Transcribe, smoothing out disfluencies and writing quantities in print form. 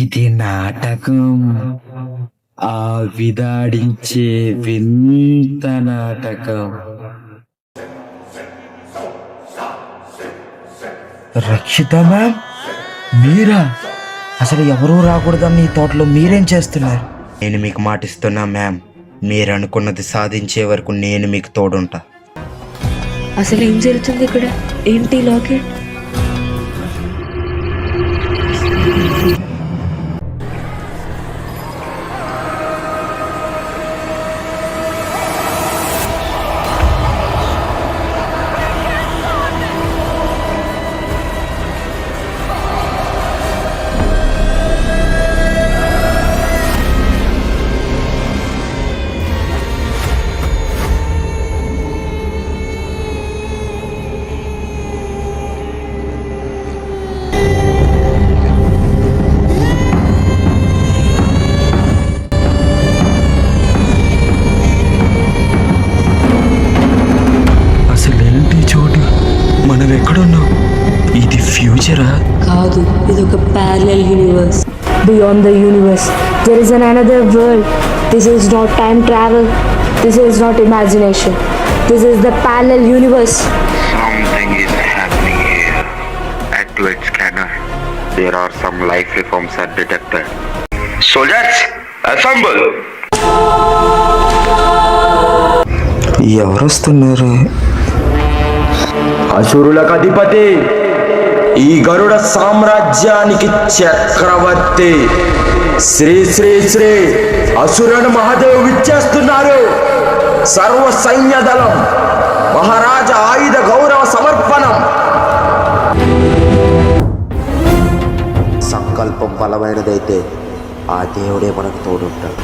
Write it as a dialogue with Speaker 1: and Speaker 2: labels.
Speaker 1: ఇది నాటకం, ఆ విదాడించే వింత నాటకం.
Speaker 2: రక్షిత మ్యామ్, మీరా? అసలు ఎవరూ రాకూడదని ఈ తోటలో మీరేం చేస్తున్నారు?
Speaker 3: నేను మీకు మాటిస్తున్నా మ్యామ్, మీరు అనుకున్నది సాధించే వరకు నేను మీకు తోడుంటా.
Speaker 4: అసలు ఏం జరుగుతుంది ఇక్కడ? ఏంటి లాకెట్?
Speaker 1: మనం ఎక్కడున్నాం? ఇది ఫ్యూచరా?
Speaker 4: కాదు, ఇది ఒక parallel universe. Beyond the universe there is another world. This is not time travel. This is not imagination. This is the parallel universe.
Speaker 5: Something is happening here. Activate scanner. There are some life forms are detected. Soldiers, assemble.
Speaker 3: ఎవరు వస్తున్నారు?
Speaker 6: అసురులకు అధిపతి, ఈ గరుడ సామ్రాజ్యానికి చక్రవర్తి శ్రీ శ్రీ శ్రీ అసురన్ మహాదేవ్ విచ్చేస్తున్నారు. సర్వ సైన్య దళం, మహారాజా ఆయుధ గౌరవ సమర్పణం.
Speaker 3: సంకల్పం బలమైనదైతే ఆ దేవుడే మనకు తోడుంటాడు.